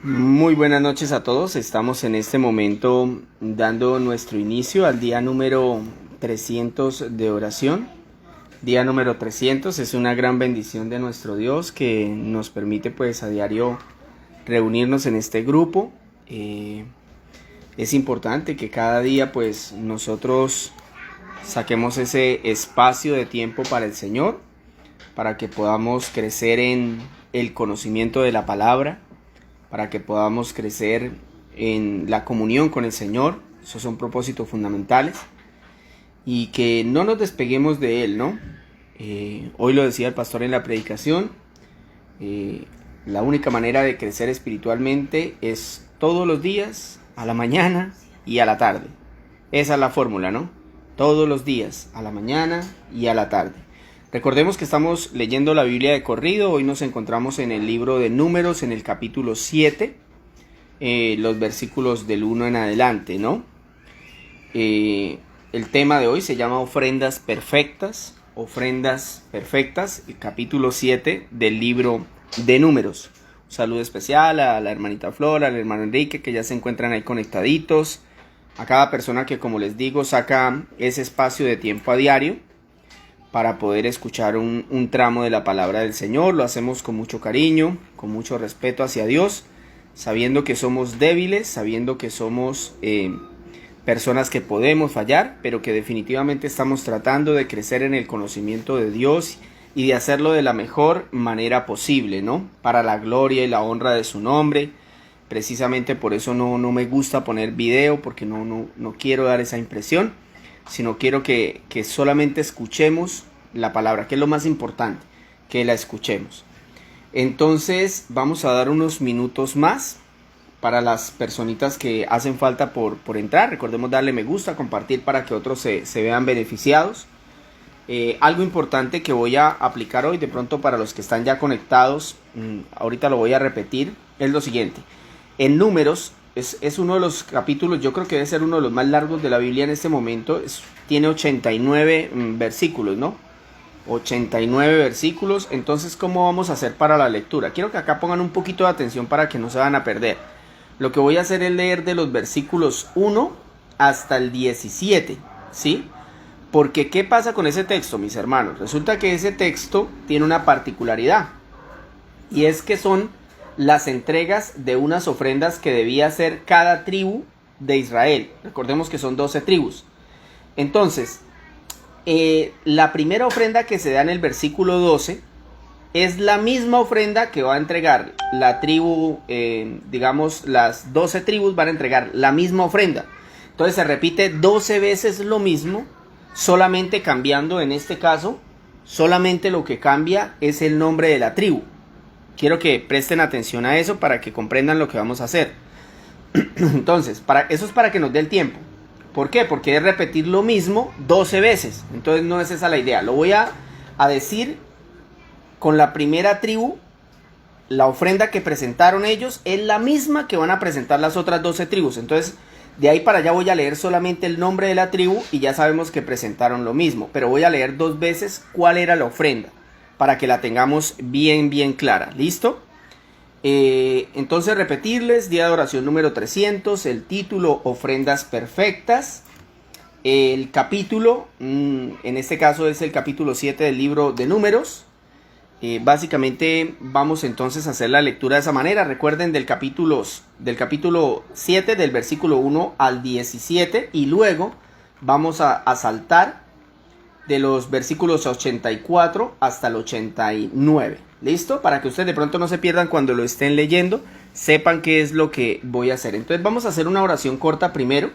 Muy buenas noches a todos. Estamos en este momento dando nuestro inicio al día número 300 de oración. Día número 300 es una gran bendición de nuestro Dios que nos permite pues a diario reunirnos en este grupo. Es importante que cada día pues nosotros saquemos ese espacio de tiempo para el Señor, para que podamos crecer en el conocimiento de la palabra, para que podamos crecer en la comunión con el Señor. Esos son propósitos fundamentales y que no nos despeguemos de Él, ¿no? Hoy lo decía el pastor en la predicación, la única manera de crecer espiritualmente es todos los días, a la mañana y a la tarde. Esa es la fórmula, ¿no? Todos los días, a la mañana y a la tarde. Recordemos que estamos leyendo la Biblia de corrido. Hoy nos encontramos en el libro de Números, en el capítulo 7, los versículos del 1 en adelante, ¿no? El tema de hoy se llama ofrendas perfectas, el capítulo 7 del libro de Números. Un saludo especial a la hermanita Flora, al hermano Enrique, que ya se encuentran ahí conectaditos, a cada persona que, como les digo, saca ese espacio de tiempo a diario para poder escuchar un tramo de la palabra del Señor. Lo hacemos con mucho cariño, con mucho respeto hacia Dios, sabiendo que somos débiles, sabiendo que somos personas que podemos fallar, pero que definitivamente estamos tratando de crecer en el conocimiento de Dios y de hacerlo de la mejor manera posible, ¿no? Para la gloria y la honra de su nombre. Precisamente por eso no me gusta poner video, porque no quiero dar esa impresión, sino quiero que solamente escuchemos la palabra, que es lo más importante, que la escuchemos. Entonces vamos a dar unos minutos más para las personitas que hacen falta por entrar. Recordemos darle me gusta, compartir para que otros se vean beneficiados. Algo importante que voy a aplicar hoy, de pronto para los que están ya conectados, ahorita lo voy a repetir, es lo siguiente. En Números es uno de los capítulos, yo creo que debe ser uno de los más largos de la Biblia en este momento. Tiene 89 versículos, ¿no? 89 versículos. Entonces, ¿cómo vamos a hacer para la lectura? Quiero que acá pongan un poquito de atención para que no se van a perder. Lo que voy a hacer es leer de los versículos 1 hasta el 17, ¿sí? Porque, ¿qué pasa con ese texto, mis hermanos? Resulta que ese texto tiene una particularidad, y es que son las entregas de unas ofrendas que debía hacer cada tribu de Israel. Recordemos que son 12 tribus. Entonces, la primera ofrenda que se da en el versículo 12 es la misma ofrenda que va a entregar la tribu, digamos, las 12 tribus van a entregar la misma ofrenda. Entonces se repite 12 veces lo mismo, solamente cambiando, en este caso, solamente lo que cambia es el nombre de la tribu. Quiero que presten atención a eso para que comprendan lo que vamos a hacer. Entonces, eso es para que nos dé el tiempo. ¿Por qué? Porque es repetir lo mismo 12 veces. Entonces no es esa la idea. Lo voy a decir con la primera tribu. La ofrenda que presentaron ellos es la misma que van a presentar las otras 12 tribus. Entonces, de ahí para allá voy a leer solamente el nombre de la tribu y ya sabemos que presentaron lo mismo. Pero voy a leer 2 veces cuál era la ofrenda, para que la tengamos bien clara. ¿Listo? Entonces repetirles, día de oración número 300, el título, ofrendas perfectas. El capítulo, en este caso es el capítulo 7 del libro de Números. Básicamente vamos entonces a hacer la lectura de esa manera. Recuerden del capítulo 7, del versículo 1 al 17, y luego vamos a saltar de los versículos 84 hasta el 89. ¿Listo? Para que ustedes de pronto no se pierdan cuando lo estén leyendo, sepan qué es lo que voy a hacer. Entonces vamos a hacer una oración corta primero,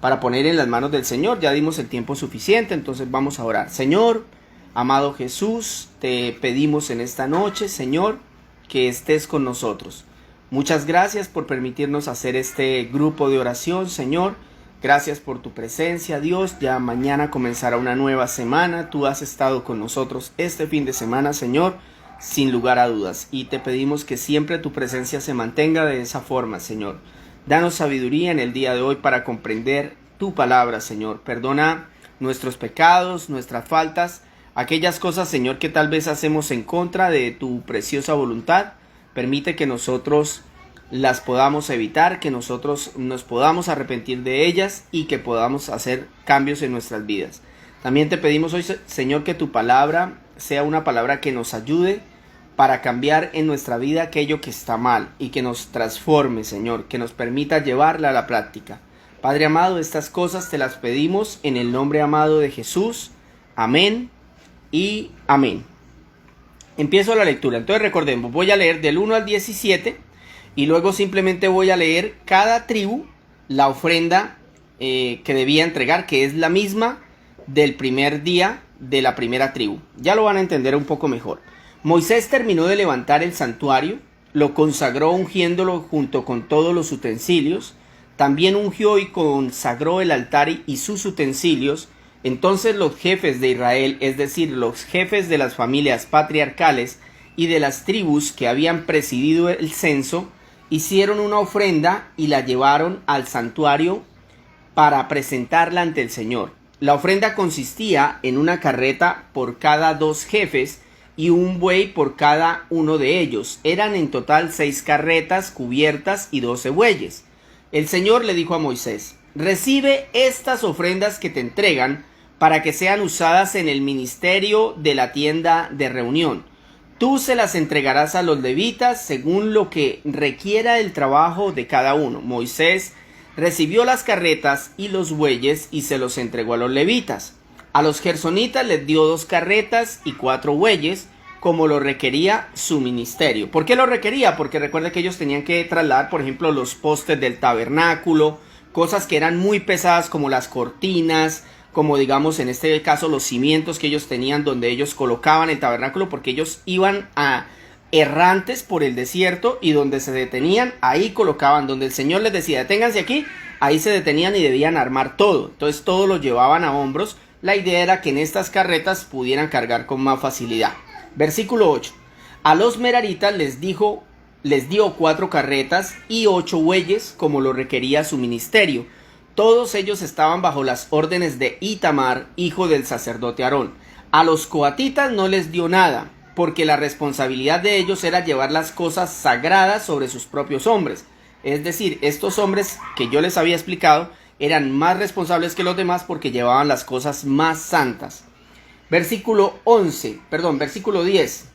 para poner en las manos del Señor. Ya dimos el tiempo suficiente, entonces vamos a orar. Señor, amado Jesús, te pedimos en esta noche, Señor, que estés con nosotros. Muchas gracias por permitirnos hacer este grupo de oración, Señor. Gracias por tu presencia, Dios. Ya mañana comenzará una nueva semana. Tú has estado con nosotros este fin de semana, Señor, sin lugar a dudas. Y te pedimos que siempre tu presencia se mantenga de esa forma, Señor. Danos sabiduría en el día de hoy para comprender tu palabra, Señor. Perdona nuestros pecados, nuestras faltas, aquellas cosas, Señor, que tal vez hacemos en contra de tu preciosa voluntad. Permite que nosotros las podamos evitar, que nosotros nos podamos arrepentir de ellas y que podamos hacer cambios en nuestras vidas. También te pedimos hoy, Señor, que tu palabra sea una palabra que nos ayude para cambiar en nuestra vida aquello que está mal y que nos transforme, Señor, que nos permita llevarla a la práctica. Padre amado, estas cosas te las pedimos en el nombre amado de Jesús. Amén y amén. Empiezo la lectura. Entonces recordemos, voy a leer del 1 al 17 y luego simplemente voy a leer cada tribu, la ofrenda que debía entregar, que es la misma del primer día de la primera tribu. Ya lo van a entender un poco mejor. Moisés terminó de levantar el santuario, lo consagró ungiéndolo junto con todos los utensilios. También ungió y consagró el altar y sus utensilios. Entonces los jefes de Israel, es decir, los jefes de las familias patriarcales y de las tribus que habían presidido el censo, hicieron una ofrenda y la llevaron al santuario para presentarla ante el Señor. La ofrenda consistía en una carreta por cada 2 jefes y un buey por cada uno de ellos. Eran en total 6 carretas cubiertas y 12 bueyes. El Señor le dijo a Moisés: recibe estas ofrendas que te entregan para que sean usadas en el ministerio de la tienda de reunión. Tú se las entregarás a los levitas según lo que requiera el trabajo de cada uno. Moisés recibió las carretas y los bueyes y se los entregó a los levitas. A los gersonitas les dio 2 carretas y 4 bueyes, como lo requería su ministerio. ¿Por qué lo requería? Porque recuerda que ellos tenían que trasladar, por ejemplo, los postes del tabernáculo, cosas que eran muy pesadas como las cortinas, como digamos en este caso los cimientos que ellos tenían donde ellos colocaban el tabernáculo, porque ellos iban a errantes por el desierto y donde se detenían, ahí colocaban, donde el Señor les decía deténganse aquí, ahí se detenían y debían armar todo. Entonces todo lo llevaban a hombros. La idea era que en estas carretas pudieran cargar con más facilidad. Versículo 8. A los meraritas les dio 4 carretas y 8 bueyes, como lo requería su ministerio. Todos ellos estaban bajo las órdenes de Itamar, hijo del sacerdote Aarón. A los coatitas no les dio nada, porque la responsabilidad de ellos era llevar las cosas sagradas sobre sus propios hombres. Es decir, estos hombres que yo les había explicado eran más responsables que los demás porque llevaban las cosas más santas. Versículo 10.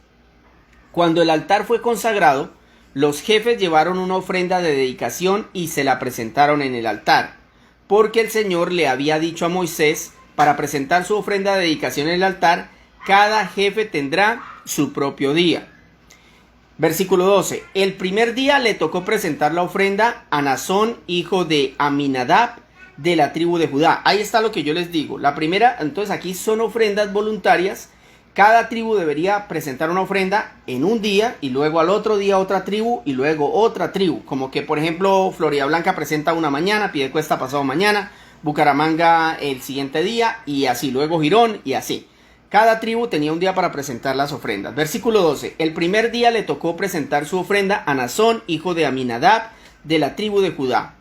Cuando el altar fue consagrado, los jefes llevaron una ofrenda de dedicación y se la presentaron en el altar, porque el Señor le había dicho a Moisés: para presentar su ofrenda de dedicación en el altar, cada jefe tendrá su propio día. Versículo 12. El primer día le tocó presentar la ofrenda a Naasón, hijo de Aminadab, de la tribu de Judá. Ahí está lo que yo les digo. La primera, entonces aquí son ofrendas voluntarias. Cada tribu debería presentar una ofrenda en un día y luego al otro día otra tribu y luego otra tribu. Como que por ejemplo Florida Blanca presenta una mañana, Piedecuesta pasado mañana, Bucaramanga el siguiente día y así, luego Girón y así. Cada tribu tenía un día para presentar las ofrendas. Versículo 12. El primer día le tocó presentar su ofrenda a Naasón, hijo de Aminadab, de la tribu de Judá.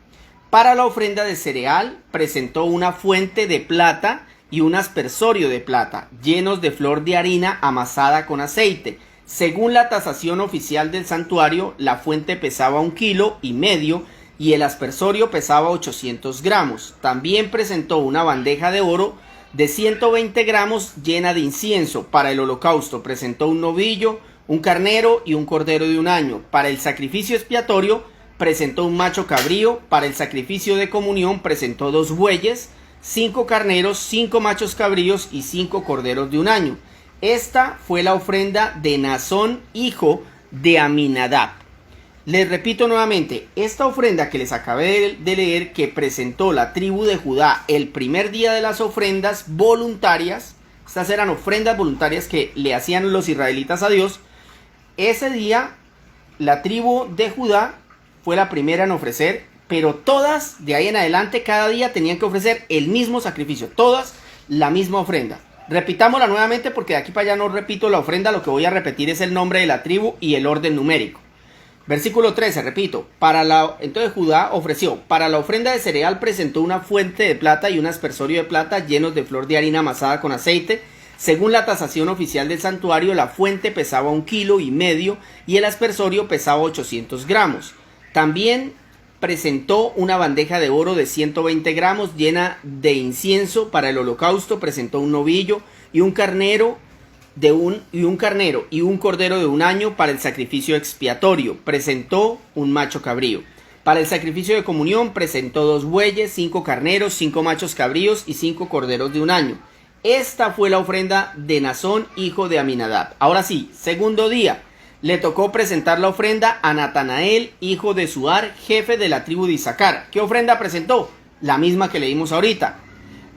Para la ofrenda de cereal presentó una fuente de plata y un aspersorio de plata, llenos de flor de harina amasada con aceite. Según la tasación oficial del santuario, la fuente pesaba 1,5 kilos y el aspersorio pesaba 800 gramos. También presentó una bandeja de oro de 120 gramos llena de incienso. Para el holocausto presentó un novillo, un carnero y un cordero de 1 año. Para el sacrificio expiatorio presentó un macho cabrío. Para el sacrificio de comunión presentó 2 bueyes, 5 carneros, 5 machos cabríos y 5 corderos de 1 año. Esta fue la ofrenda de Naasón, hijo de Aminadab. Les repito nuevamente, esta ofrenda que les acabé de leer, que presentó la tribu de Judá el primer día de las ofrendas voluntarias, estas eran ofrendas voluntarias que le hacían los israelitas a Dios. Ese día la tribu de Judá fue la primera en ofrecer, pero todas de ahí en adelante cada día tenían que ofrecer el mismo sacrificio, todas la misma ofrenda. Repitámosla nuevamente porque de aquí para allá no repito la ofrenda, lo que voy a repetir es el nombre de la tribu y el orden numérico. Versículo 13, repito, entonces Judá ofreció, para la ofrenda de cereal presentó una fuente de plata y un aspersorio de plata llenos de flor de harina amasada con aceite. Según la tasación oficial del santuario, la fuente pesaba 1,5 kilos y el aspersorio pesaba 800 gramos. También presentó una bandeja de oro de 120 gramos llena de incienso para el holocausto. Presentó un novillo y un carnero y un cordero de un año para el sacrificio expiatorio. Presentó un macho cabrío. Para el sacrificio de comunión presentó 2 bueyes, 5 carneros, 5 machos cabríos y 5 corderos de un año. Esta fue la ofrenda de Nazón, hijo de Aminadab. Ahora sí, segundo día, le tocó presentar la ofrenda a Natanael, hijo de Suar, jefe de la tribu de Isaacar. ¿Qué ofrenda presentó? La misma que leímos ahorita.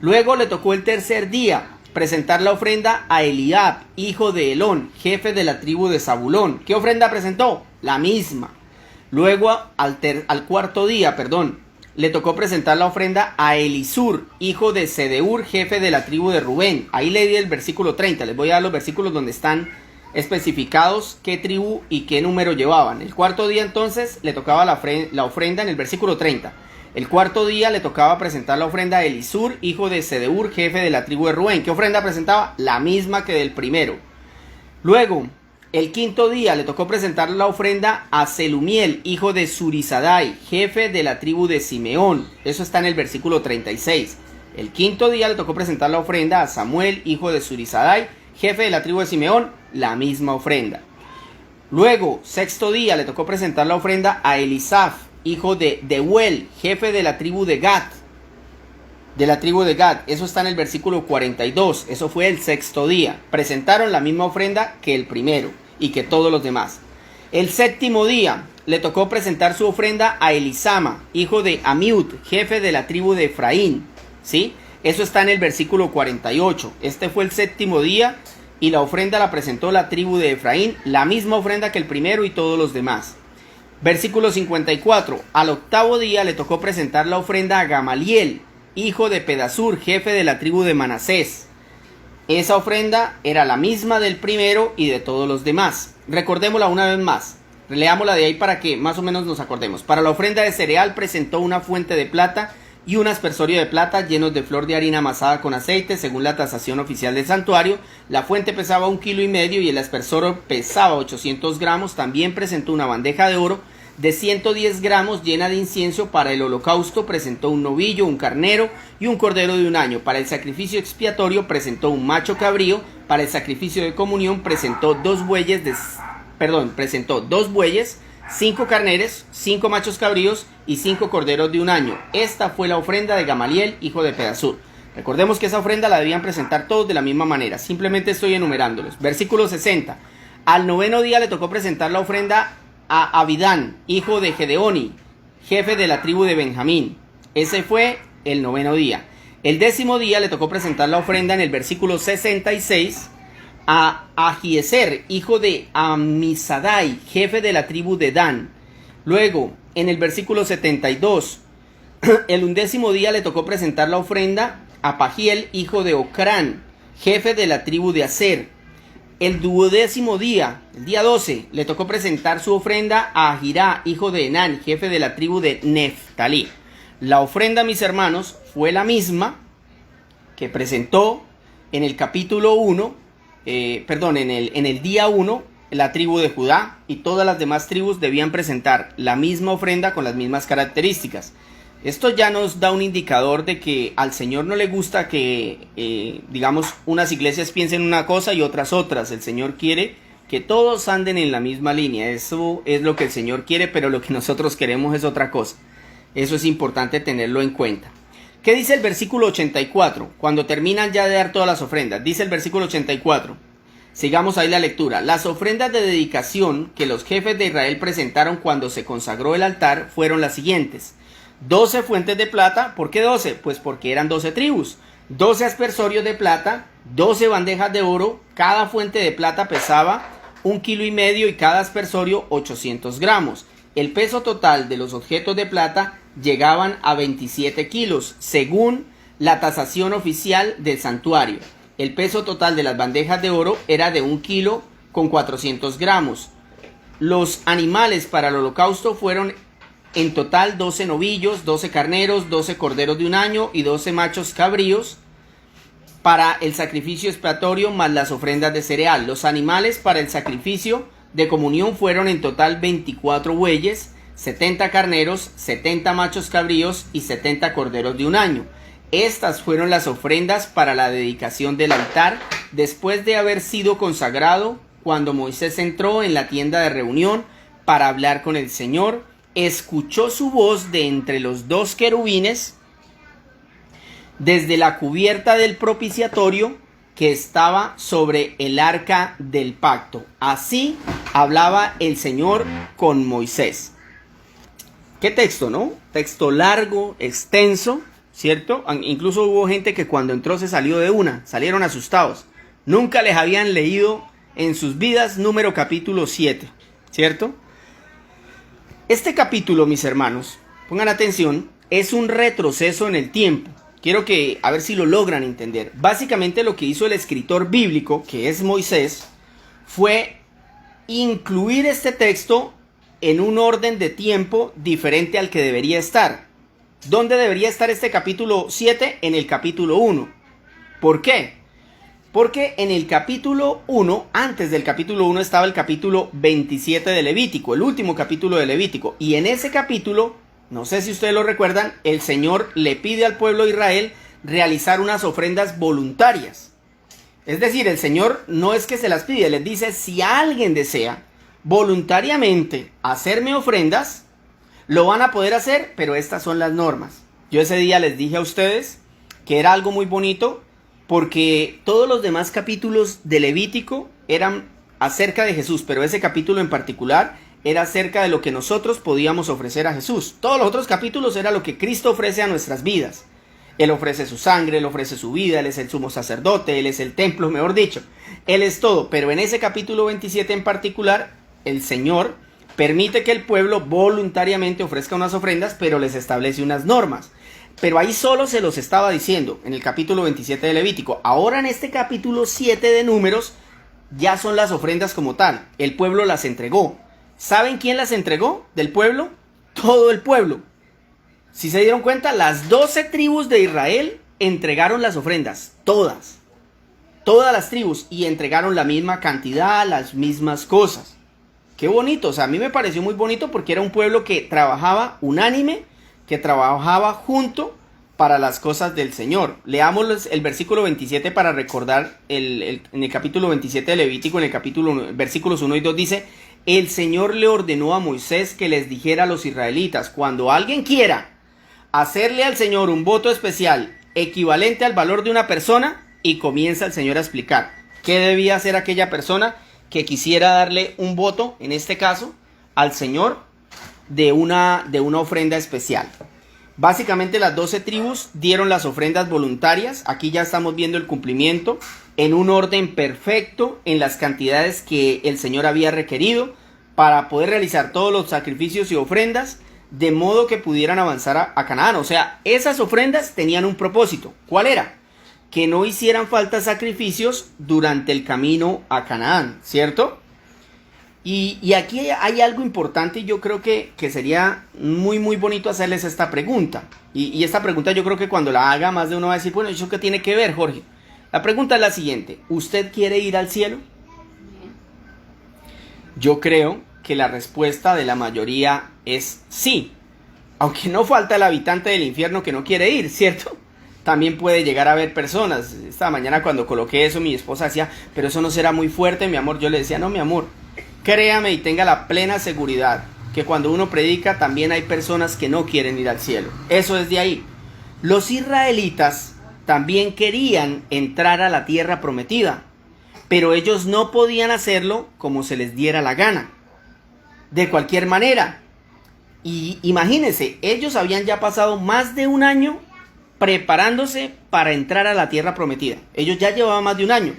Luego le tocó el tercer día presentar la ofrenda a Eliab, hijo de Elón, jefe de la tribu de Zabulón. ¿Qué ofrenda presentó? La misma. Luego al cuarto día, le tocó presentar la ofrenda a Elisur, hijo de Sedeur, jefe de la tribu de Rubén. Ahí le di el versículo 30. Les voy a dar los versículos donde están especificados qué tribu y qué número llevaban. El cuarto día entonces le tocaba la ofrenda en el versículo 30. El cuarto día le tocaba presentar la ofrenda a Elisur, hijo de Sedeur, jefe de la tribu de Rubén. ¿Qué ofrenda presentaba? La misma que del primero. Luego, el quinto día le tocó presentar la ofrenda a Selumiel, hijo de Zurisadai, jefe de la tribu de Simeón. Eso está en el versículo 36. El quinto día le tocó presentar la ofrenda a Samuel, hijo de Zurisadai, jefe de la tribu de Simeón, la misma ofrenda. Luego, sexto día le tocó presentar la ofrenda a Elisaf, hijo de Deuel, jefe de la tribu de Gad. Eso está en el versículo 42. Eso fue el sexto día. Presentaron la misma ofrenda que el primero y que todos los demás. El séptimo día le tocó presentar su ofrenda a Elisama, hijo de Amiud, jefe de la tribu de Efraín. ¿Sí? Eso está en el versículo 48. Este fue el séptimo día y la ofrenda la presentó la tribu de Efraín, la misma ofrenda que el primero y todos los demás. Versículo 54. Al octavo día le tocó presentar la ofrenda a Gamaliel, hijo de Pedasur, jefe de la tribu de Manasés. Esa ofrenda era la misma del primero y de todos los demás. Recordémosla una vez más. Leámosla de ahí para que más o menos nos acordemos. Para la ofrenda de cereal presentó una fuente de plata y un aspersorio de plata llenos de flor de harina amasada con aceite, según la tasación oficial del santuario. La fuente pesaba 1,5 kilos y el aspersorio pesaba 800 gramos. También presentó una bandeja de oro de 110 gramos llena de incienso para el holocausto. Presentó un novillo, un carnero y un cordero de un año. Para el sacrificio expiatorio presentó un macho cabrío. Para el sacrificio de comunión presentó 2 bueyes, 5 carneros, 5 machos cabríos y 5 corderos de un año. Esta fue la ofrenda de Gamaliel, hijo de Pedasur. Recordemos que esa ofrenda la debían presentar todos de la misma manera. Simplemente estoy enumerándolos. Versículo 60. Al noveno día le tocó presentar la ofrenda a Abidán, hijo de Gedeoni, jefe de la tribu de Benjamín. Ese fue el noveno día. El 10º día le tocó presentar la ofrenda en el versículo 66 a Ahiezer, hijo de Amisadai, jefe de la tribu de Dan. Luego, en el versículo 72, el 11º día le tocó presentar la ofrenda a Pagiel, hijo de Ocrán, jefe de la tribu de Aser. El 12º día, el día 12, le tocó presentar su ofrenda a Ahirá, hijo de Enán, jefe de la tribu de Neftalí. La ofrenda, mis hermanos, fue la misma que presentó en el capítulo 1, en el día 1, la tribu de Judá, y todas las demás tribus debían presentar la misma ofrenda con las mismas características. Esto ya nos da un indicador de que al Señor no le gusta que, unas iglesias piensen una cosa y otras. El Señor quiere que todos anden en la misma línea. Eso es lo que el Señor quiere, pero lo que nosotros queremos es otra cosa. Eso es importante tenerlo en cuenta. ¿Qué dice el versículo 84? Cuando terminan ya de dar todas las ofrendas. Dice el versículo 84. Sigamos ahí la lectura. Las ofrendas de dedicación que los jefes de Israel presentaron cuando se consagró el altar fueron las siguientes: 12 fuentes de plata. ¿Por qué 12? Pues porque eran 12 tribus. 12 aspersorios de plata, 12 bandejas de oro. Cada fuente de plata pesaba 1,5 kilos y cada aspersorio 800 gramos. El peso total de los objetos de plata llegaban a 27 kilos, según la tasación oficial del santuario. El peso total de las bandejas de oro era de 1 kilo con 400 gramos. Los animales para el holocausto fueron en total 12 novillos, 12 carneros, 12 corderos de un año y 12 machos cabríos para el sacrificio expiatorio, más las ofrendas de cereal. Los animales para el sacrificio de comunión fueron en total 24 bueyes, 70 carneros, 70 machos cabríos y 70 corderos de un año. Estas fueron las ofrendas para la dedicación del altar después de haber sido consagrado, cuando Moisés entró en la tienda de reunión para hablar con el Señor. Escuchó su voz de entre los dos querubines desde la cubierta del propiciatorio que estaba sobre el arca del pacto. Así hablaba el Señor con Moisés. ¿Qué texto, no? Texto largo, extenso, ¿cierto? Incluso hubo gente que cuando entró se salió de una, salieron asustados. Nunca les habían leído en sus vidas Número capítulo 7, ¿cierto? Este capítulo, mis hermanos, pongan atención, es un retroceso en el tiempo. Quiero que, a ver si lo logran entender. Básicamente lo que hizo el escritor bíblico, que es Moisés, fue incluir este texto en un orden de tiempo diferente al que debería estar. ¿Dónde debería estar este capítulo 7? En el capítulo 1. ¿Por qué? Porque en el capítulo 1, antes del capítulo 1, estaba el capítulo 27 de Levítico, el último capítulo de Levítico. Y en ese capítulo, no sé si ustedes lo recuerdan, el Señor le pide al pueblo de Israel realizar unas ofrendas voluntarias. Es decir, el Señor no es que se las pide, les dice, si alguien desea voluntariamente hacerme ofrendas, lo van a poder hacer, pero estas son las normas. Yo ese día les dije a ustedes que era algo muy bonito, porque todos los demás capítulos de Levítico eran acerca de Jesús, pero ese capítulo en particular era acerca de lo que nosotros podíamos ofrecer a Jesús. Todos los otros capítulos era lo que Cristo ofrece a nuestras vidas. Él ofrece su sangre, Él ofrece su vida, Él es el sumo sacerdote, Él es el templo, mejor dicho. Él es todo, pero en ese capítulo 27 en particular, el Señor permite que el pueblo voluntariamente ofrezca unas ofrendas, pero les establece unas normas. Pero ahí solo se los estaba diciendo en el capítulo 27 de Levítico. Ahora en este capítulo 7 de Números ya son las ofrendas como tal. El pueblo las entregó. ¿Saben quién las entregó del pueblo? Todo el pueblo. Si se dieron cuenta, las 12 tribus de Israel entregaron las ofrendas. Todas. Todas las tribus. Y entregaron la misma cantidad, las mismas cosas. Qué bonito. O sea, a mí me pareció muy bonito porque era un pueblo que trabajaba unánime, que trabajaba junto para las cosas del Señor. Leamos el versículo 27 para recordar en el capítulo 27 de Levítico, en el capítulo 1, versículos 1 y 2 dice: el Señor le ordenó a Moisés que les dijera a los israelitas, cuando alguien quiera hacerle al Señor un voto especial equivalente al valor de una persona, y comienza el Señor a explicar qué debía hacer aquella persona que quisiera darle un voto, en este caso, al Señor, de una ofrenda especial. Básicamente las 12 tribus dieron las ofrendas voluntarias. Aquí ya estamos viendo el cumplimiento en un orden perfecto, en las cantidades que el Señor había requerido para poder realizar todos los sacrificios y ofrendas, de modo que pudieran avanzar a Canaán. O sea, esas ofrendas tenían un propósito. ¿Cuál era? Que no hicieran falta sacrificios durante el camino a Canaán, ¿cierto? Y aquí hay algo importante, y yo creo que sería muy muy bonito hacerles esta pregunta. Y esta pregunta yo creo que cuando la haga, más de uno va a decir, bueno, ¿eso qué tiene que ver, Jorge? La pregunta es la siguiente: ¿usted quiere ir al cielo? Yo creo que la respuesta de la mayoría es sí. Aunque no falta el habitante del infierno que no quiere ir, ¿cierto? También puede llegar a haber personas. Esta mañana cuando coloqué eso, mi esposa decía, pero eso no será muy fuerte, mi amor. Yo le decía, no, mi amor, créame y tenga la plena seguridad que cuando uno predica también hay personas que no quieren ir al cielo. Eso es de ahí. Los israelitas también querían entrar a la tierra prometida, pero ellos no podían hacerlo como se les diera la gana, de cualquier manera. Y imagínense, ellos habían ya pasado más de un año preparándose para entrar a la tierra prometida. Ellos ya llevaban más de un año.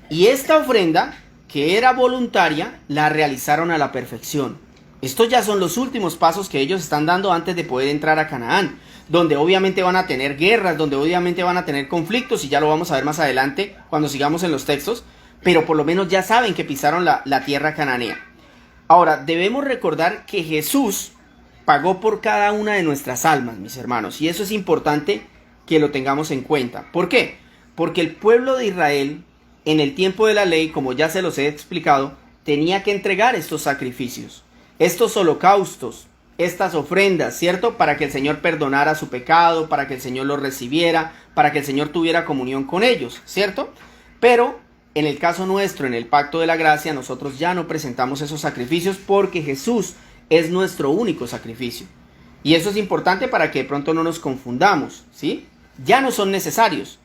Y esta ofrenda, que era voluntaria, la realizaron a la perfección. Estos ya son los últimos pasos que ellos están dando antes de poder entrar a Canaán, donde obviamente van a tener guerras, donde obviamente van a tener conflictos, y ya lo vamos a ver más adelante cuando sigamos en los textos, pero por lo menos ya saben que pisaron la tierra cananea. Ahora, debemos recordar que Jesús pagó por cada una de nuestras almas, mis hermanos, y eso es importante que lo tengamos en cuenta. ¿Por qué? Porque el pueblo de Israel, en el tiempo de la ley, como ya se los he explicado, tenía que entregar estos sacrificios, estos holocaustos, estas ofrendas, ¿cierto? Para que el Señor perdonara su pecado, para que el Señor los recibiera, para que el Señor tuviera comunión con ellos, ¿cierto? Pero en el caso nuestro, en el pacto de la gracia, nosotros ya no presentamos esos sacrificios porque Jesús es nuestro único sacrificio. Y eso es importante para que de pronto no nos confundamos, ¿sí? Ya no son necesarios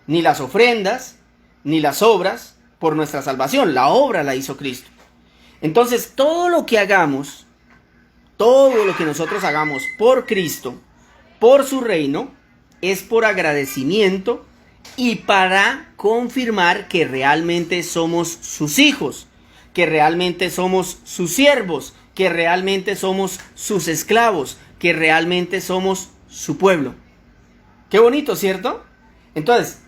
ni las ofrendas, ni las obras por nuestra salvación. La obra la hizo Cristo. Entonces, todo lo que hagamos, todo lo que nosotros hagamos por Cristo, por su reino, es por agradecimiento y para confirmar que realmente somos sus hijos, que realmente somos sus siervos, que realmente somos sus esclavos, que realmente somos su pueblo. Qué bonito, ¿cierto? Entonces,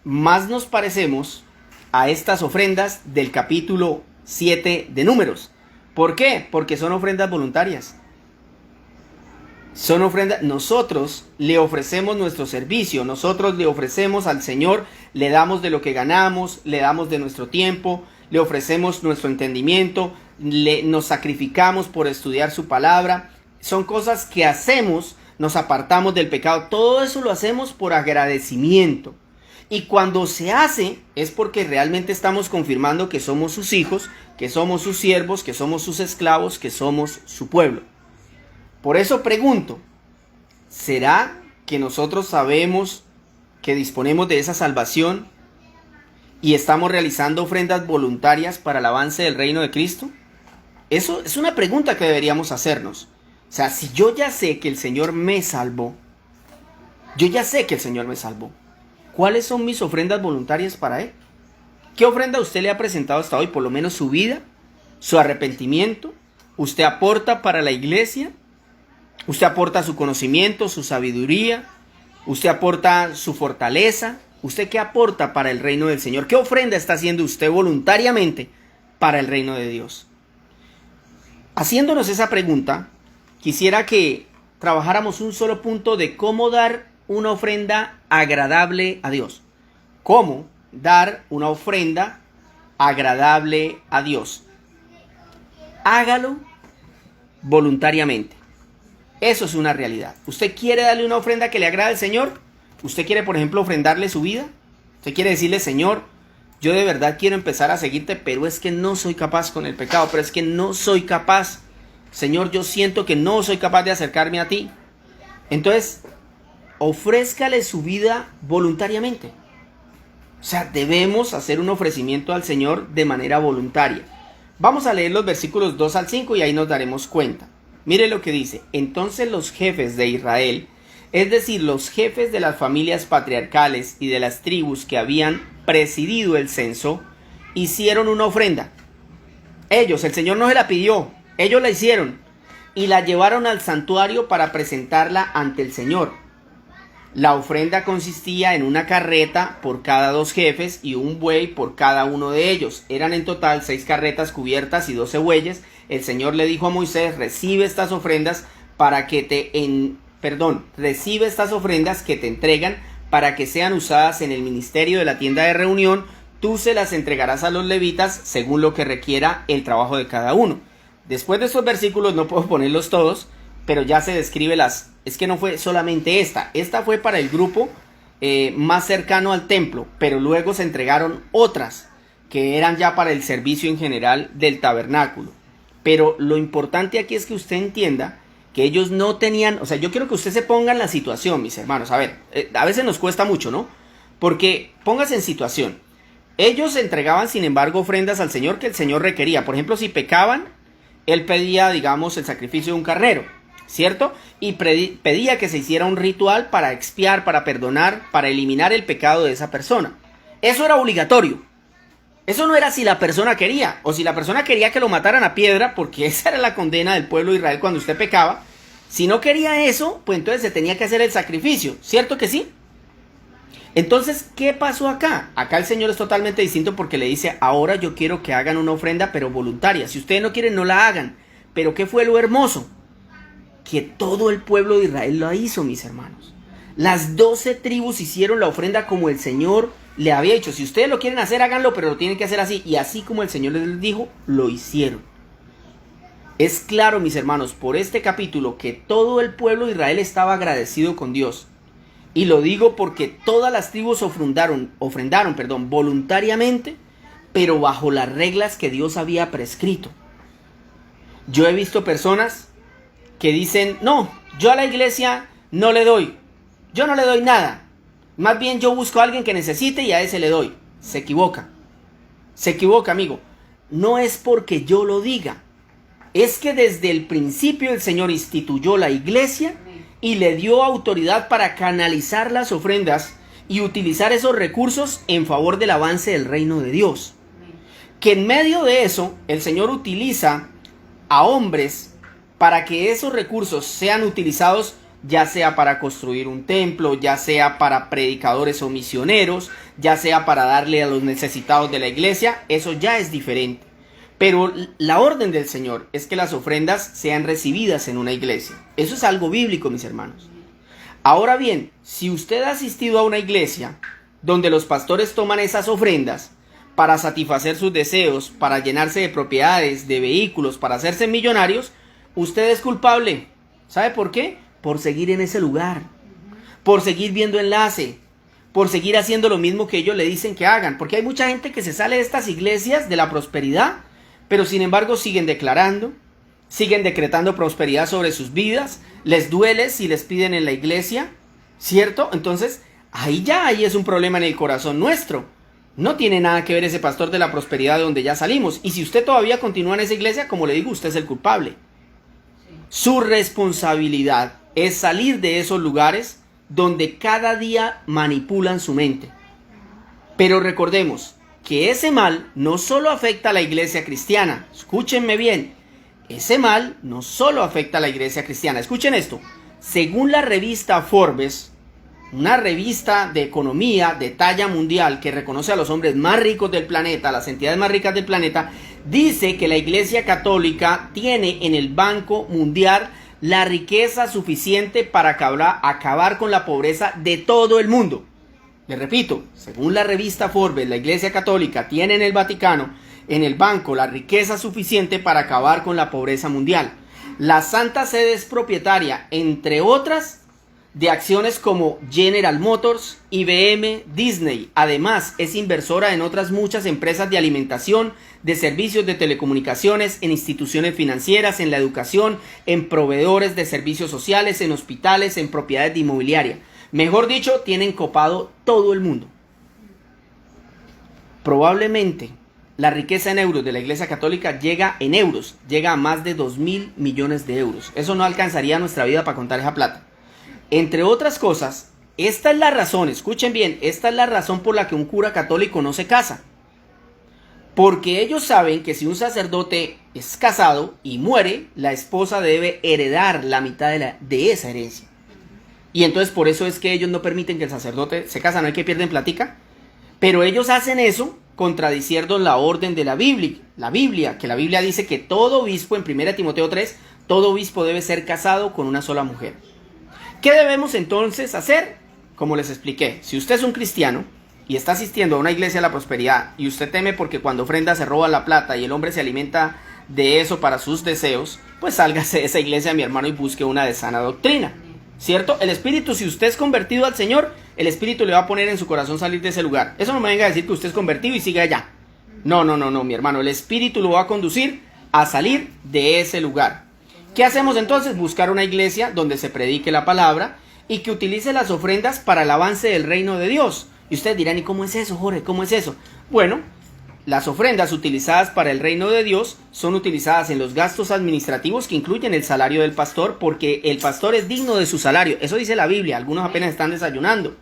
más nos parecemos a estas ofrendas del capítulo 7 de Números. ¿Por qué? Porque son ofrendas voluntarias. Son ofrendas, nosotros le ofrecemos nuestro servicio, nosotros le ofrecemos al Señor, le damos de lo que ganamos, le damos de nuestro tiempo, le ofrecemos nuestro entendimiento, nos sacrificamos por estudiar su palabra. Son cosas que hacemos, nos apartamos del pecado, todo eso lo hacemos por agradecimiento. Y cuando se hace es porque realmente estamos confirmando que somos sus hijos, que somos sus siervos, que somos sus esclavos, que somos su pueblo. Por eso pregunto, ¿será que nosotros sabemos que disponemos de esa salvación y estamos realizando ofrendas voluntarias para el avance del reino de Cristo? Eso es una pregunta que deberíamos hacernos. O sea, si yo ya sé que el Señor me salvó, ¿cuáles son mis ofrendas voluntarias para Él? ¿Qué ofrenda usted le ha presentado hasta hoy? Por lo menos su vida, su arrepentimiento. ¿Usted aporta para la iglesia? ¿Usted aporta su conocimiento, su sabiduría? ¿Usted aporta su fortaleza? ¿Usted qué aporta para el reino del Señor? ¿Qué ofrenda está haciendo usted voluntariamente para el reino de Dios? Haciéndonos esa pregunta, quisiera que trabajáramos un solo punto de cómo dar una ofrenda agradable a Dios. ¿Cómo dar una ofrenda agradable a Dios? Hágalo voluntariamente. Eso es una realidad. ¿Usted quiere darle una ofrenda que le agrade al Señor? ¿Usted quiere, por ejemplo, ofrendarle su vida? ¿Usted quiere decirle, Señor, yo de verdad quiero empezar a seguirte, pero es que no soy capaz con el pecado, pero es que no soy capaz. Señor, yo siento que no soy capaz de acercarme a ti. Entonces, ofrézcale su vida voluntariamente. O sea, debemos hacer un ofrecimiento al Señor de manera voluntaria. Vamos a leer los versículos 2 al 5 y ahí nos daremos cuenta. Mire lo que dice. Entonces los jefes de Israel, es decir, los jefes de las familias patriarcales y de las tribus que habían presidido el censo, hicieron una ofrenda. Ellos, el Señor no se la pidió, ellos la hicieron y la llevaron al santuario para presentarla ante el Señor. La ofrenda consistía en una carreta por cada 2 jefes y un buey por cada uno de ellos. Eran en total 6 carretas cubiertas y 12 bueyes. El Señor le dijo a Moisés, recibe estas ofrendas que te entregan para que sean usadas en el ministerio de la tienda de reunión. Tú se las entregarás a los levitas según lo que requiera el trabajo de cada uno. Después de estos versículos, no puedo ponerlos todos, pero ya se describe es que no fue solamente esta fue para el grupo más cercano al templo, pero luego se entregaron otras que eran ya para el servicio en general del tabernáculo. Pero lo importante aquí es que usted entienda que ellos no tenían, o sea, yo quiero que usted se ponga en la situación, mis hermanos. A ver, a veces nos cuesta mucho, ¿no? Porque póngase en situación. Ellos entregaban, sin embargo, ofrendas al Señor que el Señor requería. Por ejemplo, si pecaban, Él pedía, digamos, el sacrificio de un carnero, ¿cierto? Y pedía que se hiciera un ritual para expiar, para perdonar, para eliminar el pecado de esa persona. Eso era obligatorio. Eso no era si la persona quería, o si la persona quería que lo mataran a piedra, porque esa era la condena del pueblo de Israel cuando usted pecaba. Si no quería eso, pues entonces se tenía que hacer el sacrificio, ¿cierto que sí? Entonces, ¿qué pasó acá? Acá el Señor es totalmente distinto porque le dice, ahora yo quiero que hagan una ofrenda, pero voluntaria. Si ustedes no quieren, no la hagan. Pero ¿qué fue lo hermoso? Que todo el pueblo de Israel lo hizo, mis hermanos. Las 12 tribus hicieron la ofrenda como el Señor le había dicho. Si ustedes lo quieren hacer, háganlo, pero lo tienen que hacer así. Y así como el Señor les dijo, lo hicieron. Es claro, mis hermanos, por este capítulo que todo el pueblo de Israel estaba agradecido con Dios. Y lo digo porque todas las tribus ofrendaron, voluntariamente, pero bajo las reglas que Dios había prescrito. Yo he visto personas que dicen, no, yo a la iglesia no le doy. Yo no le doy nada. Más bien yo busco a alguien que necesite y a ese le doy. Se equivoca. Se equivoca, amigo. No es porque yo lo diga. Es que desde el principio el Señor instituyó la iglesia y le dio autoridad para canalizar las ofrendas y utilizar esos recursos en favor del avance del reino de Dios. Que en medio de eso el Señor utiliza a hombres para que esos recursos sean utilizados, ya sea para construir un templo, ya sea para predicadores o misioneros, ya sea para darle a los necesitados de la iglesia. Eso ya es diferente. Pero la orden del Señor es que las ofrendas sean recibidas en una iglesia. Eso es algo bíblico, mis hermanos. Ahora bien, si usted ha asistido a una iglesia donde los pastores toman esas ofrendas para satisfacer sus deseos, para llenarse de propiedades, de vehículos, para hacerse millonarios, usted es culpable. ¿Sabe por qué? Por seguir en ese lugar, por seguir viendo enlace, por seguir haciendo lo mismo que ellos le dicen que hagan. Porque hay mucha gente que se sale de estas iglesias de la prosperidad, pero sin embargo siguen declarando, siguen decretando prosperidad sobre sus vidas. Les duele si les piden en la iglesia, ¿cierto? Entonces, ahí es un problema en el corazón nuestro. No tiene nada que ver ese pastor de la prosperidad de donde ya salimos. Y si usted todavía continúa en esa iglesia, como le digo, usted es el culpable. Su responsabilidad es salir de esos lugares donde cada día manipulan su mente. Pero recordemos que ese mal no solo afecta a la iglesia cristiana. Escúchenme bien. Ese mal no solo afecta a la iglesia cristiana. Escuchen esto. Según la revista Forbes, una revista de economía de talla mundial que reconoce a los hombres más ricos del planeta, las entidades más ricas del planeta, dice que la iglesia católica tiene en el Banco Mundial la riqueza suficiente para acabar con la pobreza de todo el mundo. Le repito, según la revista Forbes, la iglesia católica tiene en el Vaticano, en el banco, la riqueza suficiente para acabar con la pobreza mundial. La Santa Sede es propietaria, entre otras, de acciones como General Motors, IBM, Disney. Además, es inversora en otras muchas empresas de alimentación, de servicios de telecomunicaciones, en instituciones financieras, en la educación, en proveedores de servicios sociales, en hospitales, en propiedades de inmobiliaria. Mejor dicho, tienen copado todo el mundo. Probablemente la riqueza en euros de la Iglesia Católica llega a más de 2.000 millones de euros. Eso no alcanzaría nuestra vida para contar esa plata. Entre otras cosas, esta es la razón, escuchen bien, esta es la razón por la que un cura católico no se casa. Porque ellos saben que si un sacerdote es casado y muere, la esposa debe heredar la mitad de esa herencia. Y entonces por eso es que ellos no permiten que el sacerdote se casa, no hay que pierden platica. Pero ellos hacen eso contradiciendo la orden de la Biblia, que la Biblia dice que todo obispo, en 1 Timoteo 3, todo obispo debe ser casado con una sola mujer. ¿Qué debemos entonces hacer? Como les expliqué, si usted es un cristiano y está asistiendo a una iglesia de la prosperidad y usted teme porque cuando ofrenda se roba la plata y el hombre se alimenta de eso para sus deseos, pues sálgase de esa iglesia, mi hermano, y busque una de sana doctrina. ¿Cierto? El Espíritu, si usted es convertido al Señor, el Espíritu le va a poner en su corazón salir de ese lugar. Eso no me venga a decir que usted es convertido y sigue allá. No, mi hermano. El Espíritu lo va a conducir a salir de ese lugar. ¿Qué hacemos entonces? Buscar una iglesia donde se predique la palabra y que utilice las ofrendas para el avance del reino de Dios. Y ustedes dirán, ¿y cómo es eso, Jorge? ¿Cómo es eso? Bueno, las ofrendas utilizadas para el reino de Dios son utilizadas en los gastos administrativos que incluyen el salario del pastor, porque el pastor es digno de su salario. Eso dice la Biblia, algunos apenas están desayunando.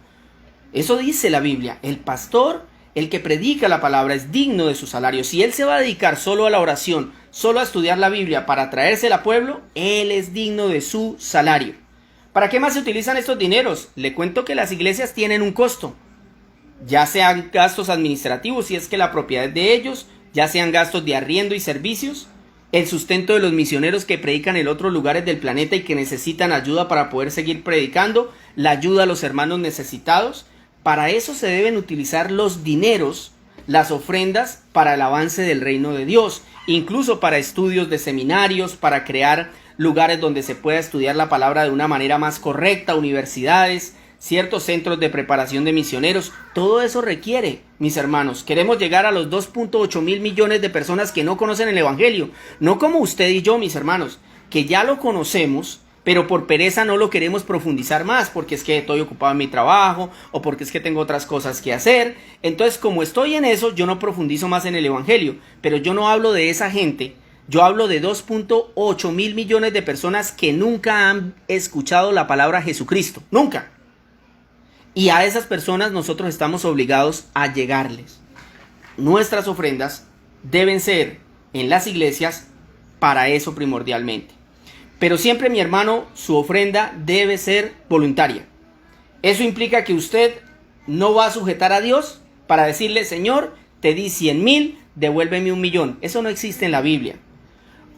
Eso dice la Biblia, el pastor, el que predica la palabra, es digno de su salario. Si él se va a dedicar solo a la oración, solo a estudiar la Biblia para traérsela al pueblo, él es digno de su salario. ¿Para qué más se utilizan estos dineros? Le cuento que las iglesias tienen un costo. Ya sean gastos administrativos, si es que la propiedad es de ellos, ya sean gastos de arriendo y servicios, el sustento de los misioneros que predican en otros lugares del planeta y que necesitan ayuda para poder seguir predicando, la ayuda a los hermanos necesitados. Para eso se deben utilizar los dineros las ofrendas para el avance del reino de Dios, incluso para estudios de seminarios, para crear lugares donde se pueda estudiar la palabra de una manera más correcta, universidades, ciertos centros de preparación de misioneros. Todo eso requiere, mis hermanos. Queremos llegar a los 2.8 mil millones de personas que no conocen el evangelio, no como usted y yo, mis hermanos, que ya lo conocemos, pero por pereza no lo queremos profundizar más, porque es que estoy ocupado en mi trabajo, o porque es que tengo otras cosas que hacer. Entonces, como estoy en eso, yo no profundizo más en el evangelio, pero yo no hablo de esa gente. Yo hablo de 2.8 mil millones de personas que nunca han escuchado la palabra Jesucristo, nunca. Y a esas personas nosotros estamos obligados a llegarles. Nuestras ofrendas deben ser en las iglesias para eso primordialmente. Pero siempre, mi hermano, su ofrenda debe ser voluntaria. Eso implica que usted no va a sujetar a Dios para decirle: Señor, te di 100,000, devuélveme 1,000,000. Eso no existe en la Biblia.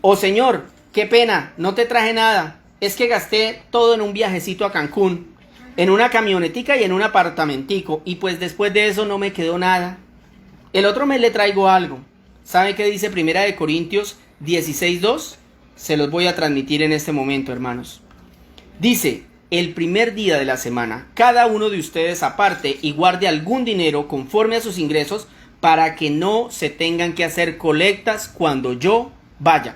O Señor, qué pena, no te traje nada. Es que gasté todo en un viajecito a Cancún, en una camionetica y en un apartamentico, y pues después de eso no me quedó nada. El otro mes le traigo algo. ¿Sabe qué dice 1 Corintios 16:2? Se los voy a transmitir en este momento, hermanos. Dice: el primer día de la semana, cada uno de ustedes aparte y guarde algún dinero conforme a sus ingresos, para que no se tengan que hacer colectas cuando yo vaya.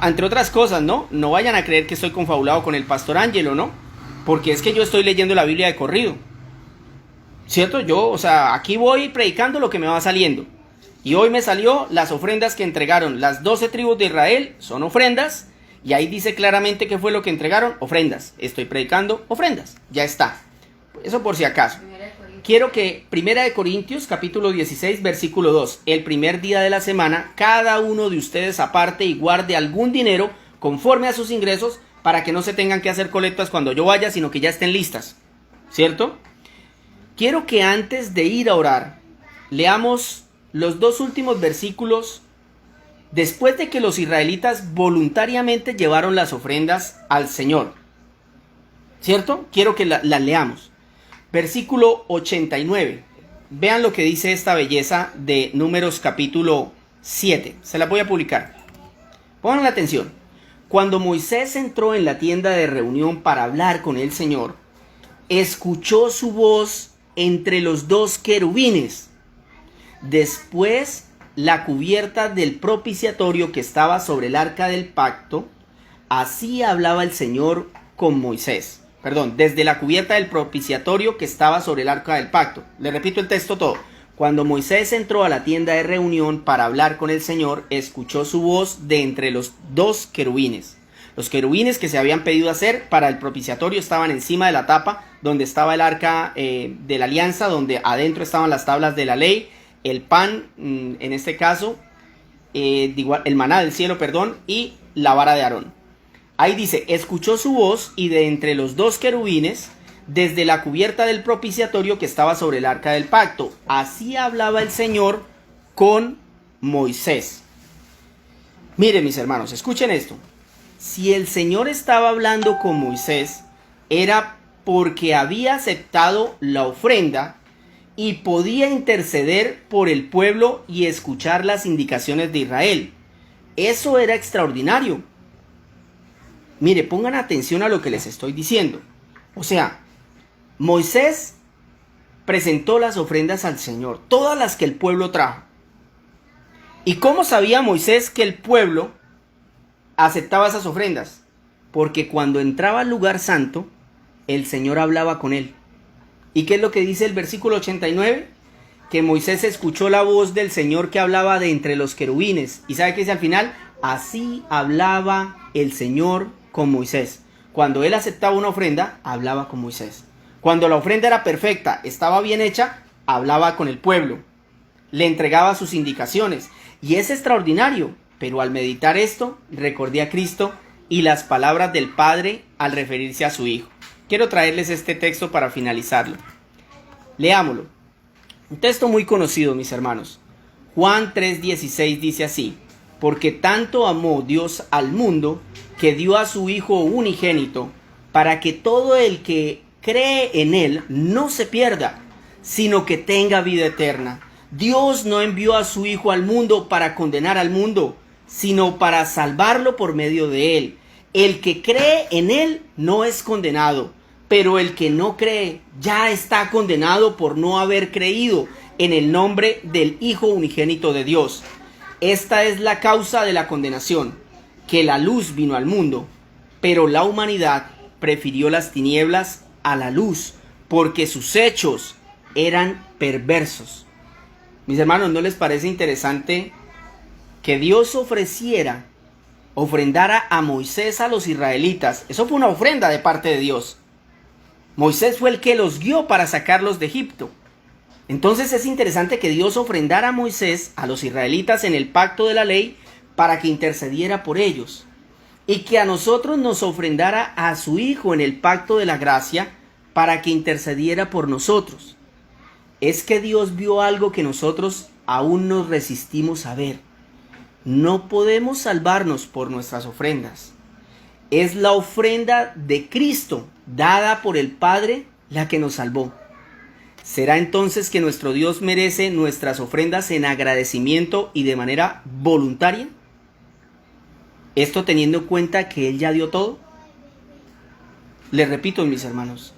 Entre otras cosas, ¿no? No vayan a creer que estoy confabulado con el pastor Ángelo, ¿no? Porque es que yo estoy leyendo la Biblia de corrido, ¿cierto? Yo, aquí voy predicando lo que me va saliendo. Y hoy me salió las ofrendas que entregaron las 12 tribus de Israel, son ofrendas. Y ahí dice claramente qué fue lo que entregaron, ofrendas. Estoy predicando ofrendas, ya está. Eso por si acaso. Quiero que 1 Corintios capítulo 16 versículo 2. El primer día de la semana, cada uno de ustedes aparte y guarde algún dinero conforme a sus ingresos, para que no se tengan que hacer colectas cuando yo vaya, sino que ya estén listas, ¿cierto? Quiero que antes de ir a orar, leamos los dos últimos versículos después de que los israelitas voluntariamente llevaron las ofrendas al Señor, ¿cierto? Quiero que las leamos. Versículo 89. Vean lo que dice esta belleza de Números capítulo 7. Se la voy a publicar. Pongan atención. Cuando Moisés entró en la tienda de reunión para hablar con el Señor, escuchó su voz entre los dos querubines. Después, la cubierta del propiciatorio que estaba sobre el arca del pacto, así hablaba el Señor con Moisés. Desde la cubierta del propiciatorio que estaba sobre el arca del pacto. Le repito el texto todo. Cuando Moisés entró a la tienda de reunión para hablar con el Señor, escuchó su voz de entre los dos querubines. Los querubines que se habían pedido hacer para el propiciatorio estaban encima de la tapa donde estaba el arca de la alianza, donde adentro estaban las tablas de la ley, el pan, en este caso, el maná del cielo, y la vara de Aarón. Ahí dice: escuchó su voz y de entre los dos querubines, desde la cubierta del propiciatorio que estaba sobre el arca del pacto. Así hablaba el Señor con Moisés. Miren, mis hermanos, escuchen esto. Si el Señor estaba hablando con Moisés, era porque había aceptado la ofrenda y podía interceder por el pueblo y escuchar las indicaciones de Israel. Eso era extraordinario. Mire, pongan atención a lo que les estoy diciendo. O sea, Moisés presentó las ofrendas al Señor, todas las que el pueblo trajo. ¿Y cómo sabía Moisés que el pueblo aceptaba esas ofrendas? Porque cuando entraba al lugar santo, el Señor hablaba con él. ¿Y qué es lo que dice el versículo 89? Que Moisés escuchó la voz del Señor que hablaba de entre los querubines. ¿Y sabe qué dice al final? Así hablaba el Señor con Moisés. Cuando él aceptaba una ofrenda, hablaba con Moisés. Cuando la ofrenda era perfecta, estaba bien hecha, hablaba con el pueblo. Le entregaba sus indicaciones. Y es extraordinario. Pero al meditar esto, recordé a Cristo y las palabras del Padre al referirse a su Hijo. Quiero traerles este texto para finalizarlo. Leámoslo. Un texto muy conocido, mis hermanos. Juan 3:16 dice así: porque tanto amó Dios al mundo, que dio a su Hijo unigénito, para que todo el que cree en él no se pierda, sino que tenga vida eterna. Dios no envió a su Hijo al mundo para condenar al mundo, sino para salvarlo por medio de él. El que cree en él no es condenado, pero el que no cree ya está condenado por no haber creído en el nombre del Hijo unigénito de Dios. Esta es la causa de la condenación, que la luz vino al mundo, pero la humanidad prefirió las tinieblas a la luz, porque sus hechos eran perversos. Mis hermanos, ¿no les parece interesante que Dios ofrendara a Moisés a los israelitas? Eso fue una ofrenda de parte de Dios. Moisés fue el que los guió para sacarlos de Egipto. Entonces es interesante que Dios ofrendara a Moisés, a los israelitas, en el pacto de la ley, para que intercediera por ellos. Y que a nosotros nos ofrendara a su Hijo en el pacto de la gracia, para que intercediera por nosotros. Es que Dios vio algo que nosotros aún nos resistimos a ver. No podemos salvarnos por nuestras ofrendas. Es la ofrenda de Cristo, dada por el Padre, la que nos salvó. ¿Será entonces que nuestro Dios merece nuestras ofrendas en agradecimiento y de manera voluntaria? Esto teniendo en cuenta que Él ya dio todo. Les repito, mis hermanos,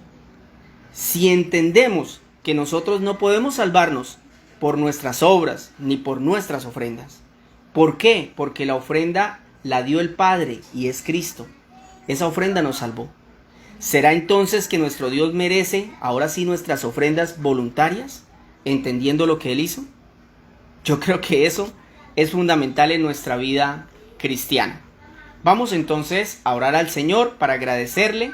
si entendemos que nosotros no podemos salvarnos por nuestras obras ni por nuestras ofrendas. ¿Por qué? Porque la ofrenda la dio el Padre y es Cristo. Esa ofrenda nos salvó. ¿Será entonces que nuestro Dios merece ahora sí nuestras ofrendas voluntarias, entendiendo lo que Él hizo? Yo creo que eso es fundamental en nuestra vida cristiana. Vamos entonces a orar al Señor para agradecerle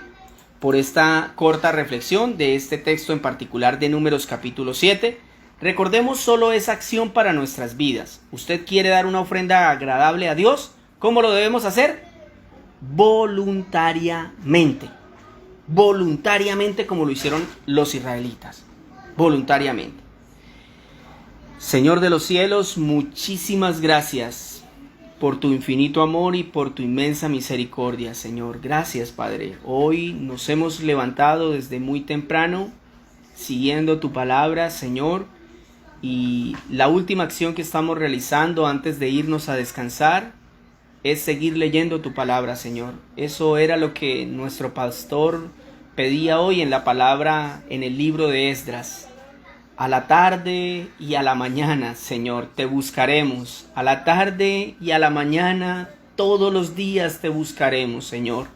por esta corta reflexión de este texto en particular de Números capítulo 7. Recordemos solo esa acción para nuestras vidas. ¿Usted quiere dar una ofrenda agradable a Dios? ¿Cómo lo debemos hacer? Voluntariamente. Voluntariamente, como lo hicieron los israelitas. Voluntariamente. Señor de los cielos, muchísimas gracias por tu infinito amor y por tu inmensa misericordia, Señor. Gracias, Padre. Hoy nos hemos levantado desde muy temprano, siguiendo tu palabra, Señor. Y la última acción que estamos realizando antes de irnos a descansar es seguir leyendo tu palabra, Señor. Eso era lo que nuestro pastor pedía hoy en la palabra en el libro de Esdras. A la tarde y a la mañana, Señor, te buscaremos. A la tarde y a la mañana, todos los días te buscaremos, Señor.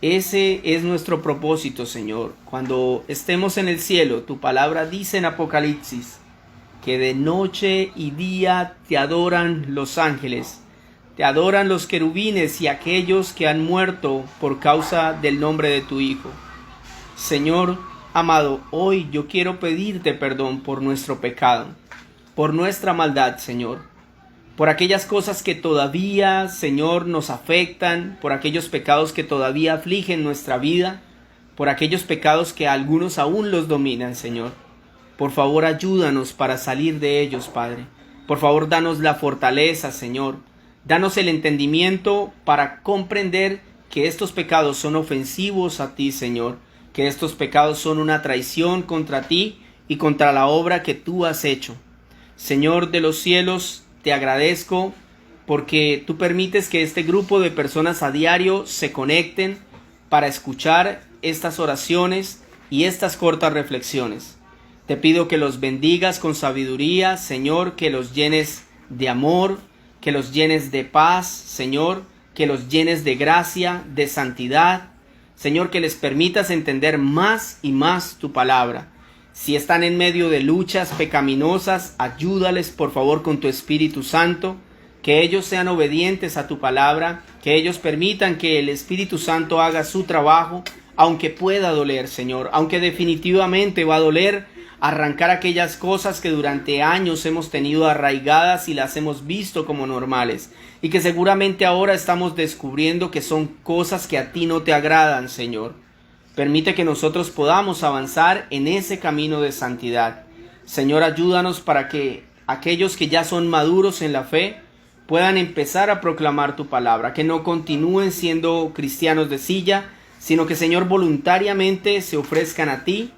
Ese es nuestro propósito, Señor. Cuando estemos en el cielo, tu palabra dice en Apocalipsis que de noche y día te adoran los ángeles, te adoran los querubines y aquellos que han muerto por causa del nombre de tu Hijo. Señor amado, hoy yo quiero pedirte perdón por nuestro pecado, por nuestra maldad, Señor, por aquellas cosas que todavía, Señor, nos afectan, por aquellos pecados que todavía afligen nuestra vida, por aquellos pecados que algunos aún los dominan, Señor. Por favor, ayúdanos para salir de ellos, Padre. Por favor, danos la fortaleza, Señor. Danos el entendimiento para comprender que estos pecados son ofensivos a ti, Señor, que estos pecados son una traición contra ti y contra la obra que tú has hecho. Señor de los cielos, te agradezco porque tú permites que este grupo de personas a diario se conecten para escuchar estas oraciones y estas cortas reflexiones. Te pido que los bendigas con sabiduría, Señor, que los llenes de amor, que los llenes de paz, Señor, que los llenes de gracia, de santidad. Señor, que les permitas entender más y más tu palabra. Si están en medio de luchas pecaminosas, ayúdales por favor con tu Espíritu Santo, que ellos sean obedientes a tu palabra, que ellos permitan que el Espíritu Santo haga su trabajo, aunque pueda doler, Señor, aunque definitivamente va a doler arrancar aquellas cosas que durante años hemos tenido arraigadas y las hemos visto como normales, y que seguramente ahora estamos descubriendo que son cosas que a ti no te agradan, Señor. Permite que nosotros podamos avanzar en ese camino de santidad. Señor, ayúdanos para que aquellos que ya son maduros en la fe puedan empezar a proclamar tu palabra, que no continúen siendo cristianos de silla, sino que, Señor, voluntariamente se ofrezcan a ti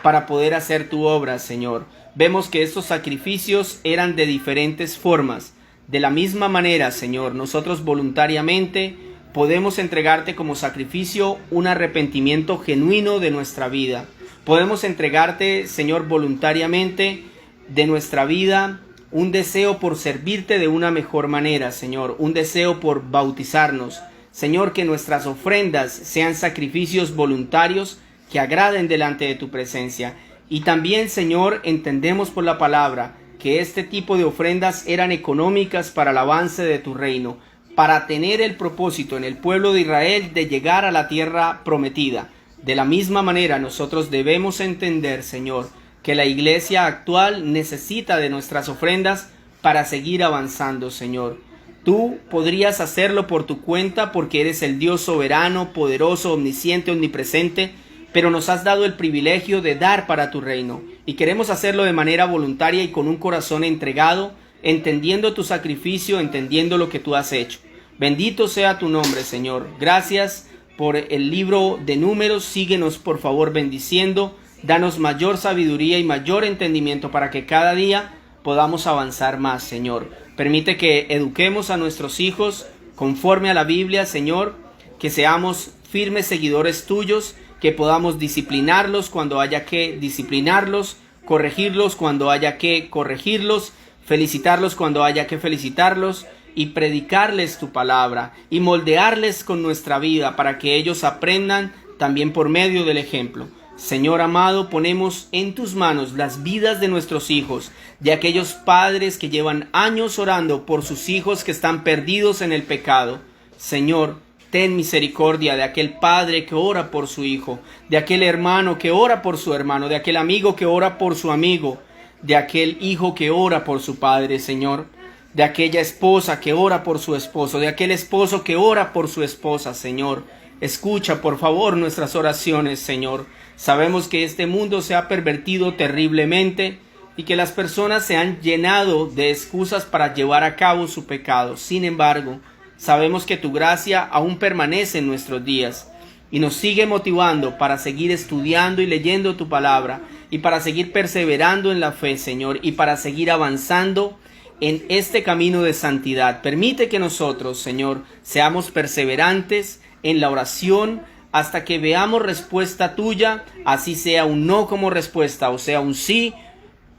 para poder hacer tu obra, Señor. Vemos que estos sacrificios eran de diferentes formas. De la misma manera, Señor, nosotros voluntariamente podemos entregarte como sacrificio un arrepentimiento genuino de nuestra vida. Podemos entregarte, Señor, voluntariamente de nuestra vida un deseo por servirte de una mejor manera, Señor, un deseo por bautizarnos. Señor, que nuestras ofrendas sean sacrificios voluntarios que agraden delante de tu presencia. Y también, Señor, entendemos por la palabra que este tipo de ofrendas eran económicas para el avance de tu reino, para tener el propósito en el pueblo de Israel de llegar a la tierra prometida. De la misma manera, nosotros debemos entender, Señor, que la iglesia actual necesita de nuestras ofrendas para seguir avanzando, Señor. Tú podrías hacerlo por tu cuenta porque eres el Dios soberano, poderoso, omnisciente, omnipresente, pero nos has dado el privilegio de dar para tu reino y queremos hacerlo de manera voluntaria y con un corazón entregado, entendiendo tu sacrificio, entendiendo lo que tú has hecho. Bendito sea tu nombre, Señor. Gracias por el libro de Números. Síguenos, por favor, bendiciendo. Danos mayor sabiduría y mayor entendimiento para que cada día podamos avanzar más, Señor. Permite que eduquemos a nuestros hijos conforme a la Biblia, Señor, que seamos firmes seguidores tuyos, que podamos disciplinarlos cuando haya que disciplinarlos, corregirlos cuando haya que corregirlos, felicitarlos cuando haya que felicitarlos y predicarles tu palabra y moldearles con nuestra vida para que ellos aprendan también por medio del ejemplo. Señor amado, ponemos en tus manos las vidas de nuestros hijos, de aquellos padres que llevan años orando por sus hijos que están perdidos en el pecado. Señor, ten misericordia de aquel padre que ora por su hijo, de aquel hermano que ora por su hermano, de aquel amigo que ora por su amigo, de aquel hijo que ora por su padre, Señor, de aquella esposa que ora por su esposo, de aquel esposo que ora por su esposa, Señor. Escucha, por favor, nuestras oraciones, Señor. Sabemos que este mundo se ha pervertido terriblemente y que las personas se han llenado de excusas para llevar a cabo su pecado. Sin embargo, sabemos que tu gracia aún permanece en nuestros días y nos sigue motivando para seguir estudiando y leyendo tu palabra y para seguir perseverando en la fe, Señor, y para seguir avanzando en este camino de santidad. Permite que nosotros, Señor, seamos perseverantes en la oración hasta que veamos respuesta tuya, así sea un no como respuesta o sea un sí,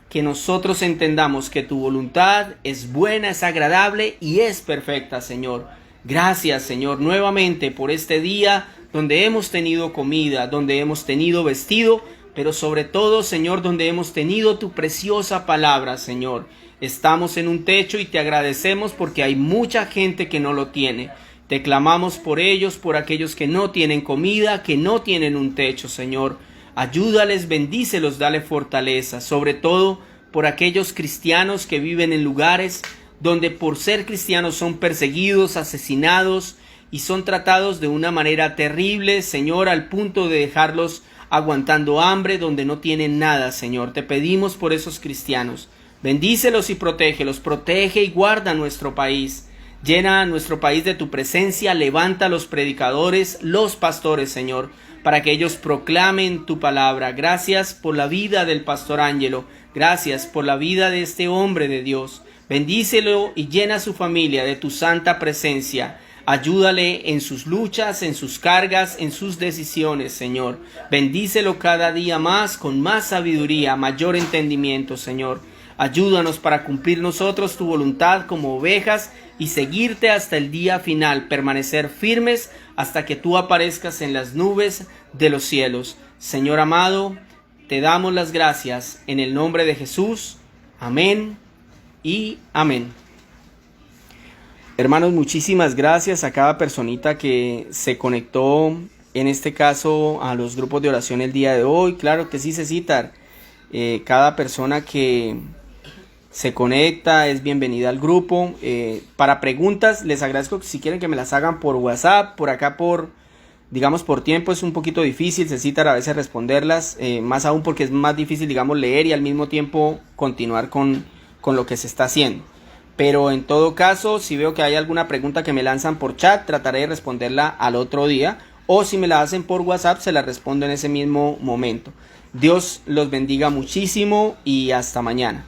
que nosotros entendamos que tu voluntad es buena, es agradable y es perfecta, Señor. Gracias, Señor, nuevamente por este día donde hemos tenido comida, donde hemos tenido vestido, pero sobre todo, Señor, donde hemos tenido tu preciosa palabra, Señor. Estamos en un techo y te agradecemos porque hay mucha gente que no lo tiene. Te clamamos por ellos, por aquellos que no tienen comida, que no tienen un techo, Señor. Ayúdales, bendícelos, dale fortaleza, sobre todo por aquellos cristianos que viven en lugares donde por ser cristianos son perseguidos, asesinados y son tratados de una manera terrible, Señor, al punto de dejarlos aguantando hambre, donde no tienen nada, Señor. Te pedimos por esos cristianos. Bendícelos y protégelos, protege y guarda nuestro país. Llena a nuestro país de tu presencia, levanta a los predicadores, los pastores, Señor, para que ellos proclamen tu palabra. Gracias por la vida del pastor Ángelo, gracias por la vida de este hombre de Dios. Bendícelo y llena a su familia de tu santa presencia. Ayúdale en sus luchas, en sus cargas, en sus decisiones, Señor. Bendícelo cada día más, con más sabiduría, mayor entendimiento, Señor. Ayúdanos para cumplir nosotros tu voluntad como ovejas y seguirte hasta el día final, permanecer firmes hasta que tú aparezcas en las nubes de los cielos. Señor amado, te damos las gracias en el nombre de Jesús. Amén y amén. Hermanos, muchísimas gracias a cada personita que se conectó, en este caso a los grupos de oración el día de hoy. Claro que sí, Cecitar. Cada persona que se conecta es bienvenida al grupo. Para preguntas les agradezco si quieren que me las hagan por WhatsApp. Por acá por tiempo es un poquito difícil, Cecitar, a veces responderlas, más aún porque es más difícil, leer y al mismo tiempo continuar con lo que se está haciendo. Pero en todo caso, si veo que hay alguna pregunta que me lanzan por chat, trataré de responderla al otro día o si me la hacen por WhatsApp se la respondo en ese mismo momento. Dios los bendiga muchísimo y hasta mañana.